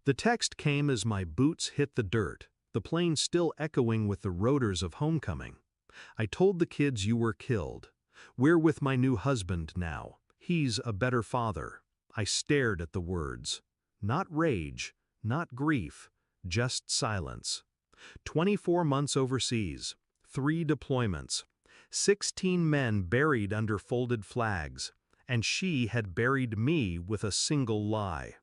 The text came as my boots hit the dirt, the plane still echoing with the rotors of homecoming. I told the kids you were killed. We're with my new husband now. He's a better father. I stared at the words. Not rage, not grief, just silence. 24 months overseas, 3 deployments, 16 men buried under folded flags, and she had buried me with a single lie.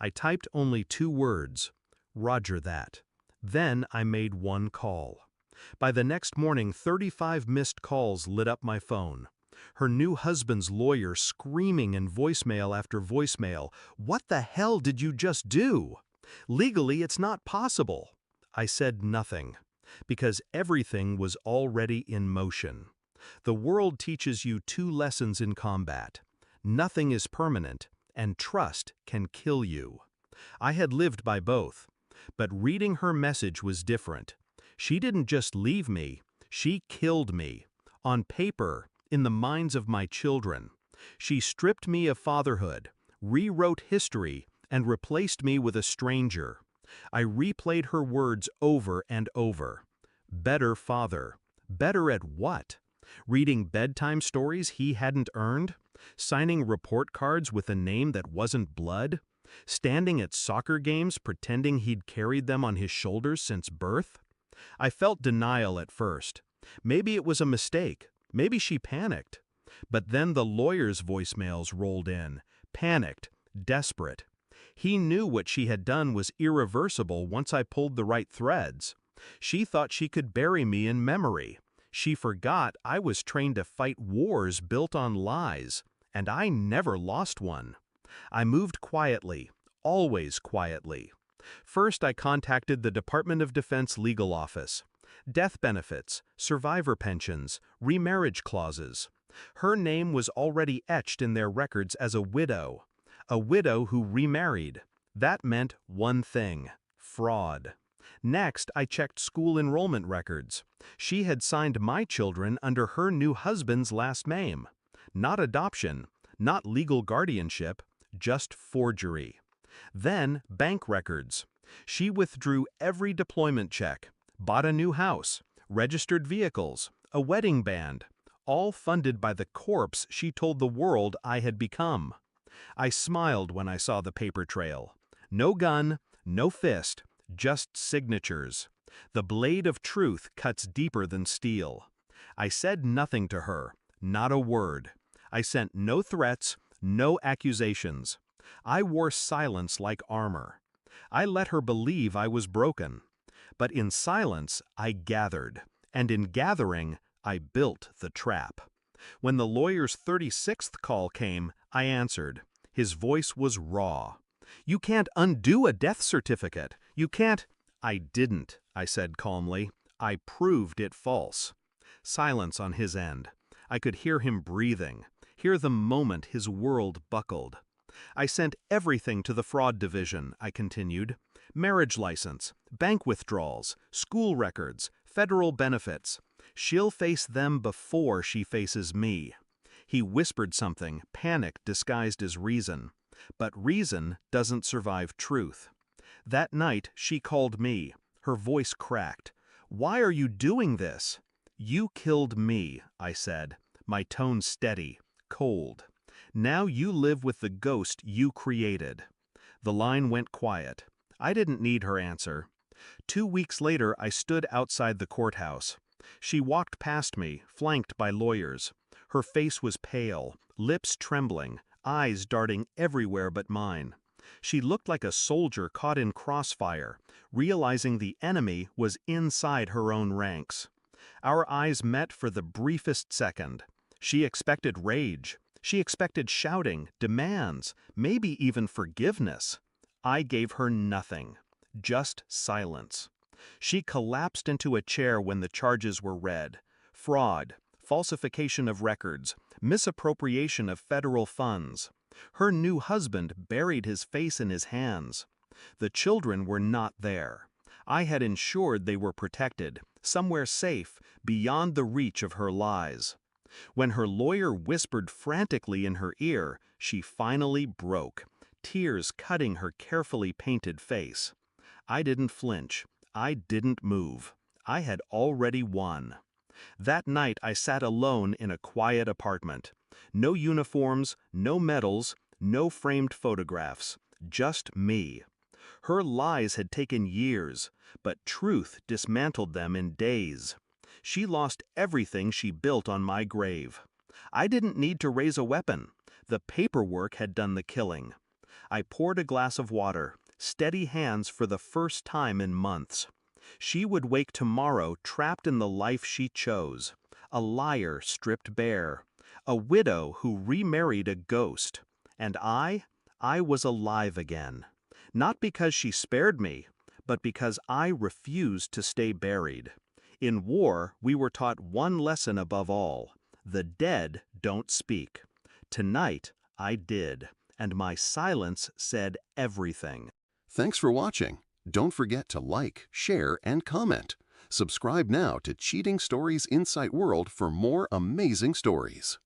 I typed only 2 words, Roger that. Then I made one call. By the next morning, 35 missed calls lit up my phone. Her new husband's lawyer screaming in voicemail after voicemail, "What the hell did you just do? Legally, it's not possible." I said nothing, because everything was already in motion. The world teaches you 2 lessons in combat. Nothing is permanent, and trust can kill you. I had lived by both, but reading her message was different. She didn't just leave me, she killed me. On paper, in the minds of my children. She stripped me of fatherhood, rewrote history, and replaced me with a stranger. I replayed her words over and over. Better father. Better at what? Reading bedtime stories he hadn't earned? Signing report cards with a name that wasn't blood? Standing at soccer games pretending he'd carried them on his shoulders since birth? I felt denial at first. Maybe it was a mistake. Maybe she panicked. But then the lawyer's voicemails rolled in. Panicked, desperate. He knew what she had done was irreversible once I pulled the right threads. She thought she could bury me in memory. She forgot I was trained to fight wars built on lies, and I never lost one. I moved quietly, always quietly. First, I contacted the Department of Defense legal office. Death benefits, survivor pensions, remarriage clauses. Her name was already etched in their records as a widow who remarried. That meant one thing: fraud. Next, I checked school enrollment records. She had signed my children under her new husband's last name. Not adoption, not legal guardianship, just forgery. Then, bank records. She withdrew every deployment check, bought a new house, registered vehicles, a wedding band, all funded by the corpse she told the world I had become. I smiled when I saw the paper trail. No gun, no fist, just signatures. The blade of truth cuts deeper than steel. I said nothing to her, not a word. I sent no threats, no accusations. I wore silence like armor. I let her believe I was broken. But in silence, I gathered, and in gathering, I built the trap. When the lawyer's 36th call came, I answered. His voice was raw. "You can't undo a death certificate. You can't—" "I didn't," I said calmly. "I proved it false." Silence on his end. I could hear him breathing, hear the moment his world buckled. I sent everything to the fraud division, I continued. Marriage license, bank withdrawals, school records, federal benefits. She'll face them before she faces me. He whispered something, panic disguised as reason. But reason doesn't survive truth. That night, she called me. Her voice cracked. "Why are you doing this?" "You killed me," I said, my tone steady, cold. "Now you live with the ghost you created." The line went quiet. I didn't need her answer. 2 weeks later, I stood outside the courthouse. She walked past me, flanked by lawyers. Her face was pale, lips trembling, eyes darting everywhere but mine. She looked like a soldier caught in crossfire, realizing the enemy was inside her own ranks. Our eyes met for the briefest second. She expected rage. She expected shouting, demands, maybe even forgiveness. I gave her nothing, just silence. She collapsed into a chair when the charges were read. Fraud, falsification of records, misappropriation of federal funds. Her new husband buried his face in his hands. The children were not there. I had ensured they were protected, somewhere safe, beyond the reach of her lies. When her lawyer whispered frantically in her ear, she finally broke, tears cutting her carefully painted face. I didn't flinch. I didn't move. I had already won. That night I sat alone in a quiet apartment. No uniforms, no medals, no framed photographs. Just me. Her lies had taken years, but truth dismantled them in days. She lost everything she built on my grave. I didn't need to raise a weapon. The paperwork had done the killing. I poured a glass of water, steady hands for the first time in months. She would wake tomorrow trapped in the life she chose. A liar stripped bare. A widow who remarried a ghost. And I was alive again. Not because she spared me, but because I refused to stay buried. In war, we were taught one lesson above all. The dead don't speak. Tonight, I did, and my silence said everything. Thanks for watching. Don't forget to like, share, and comment. Subscribe now to Cheating Stories Insight World for more amazing stories.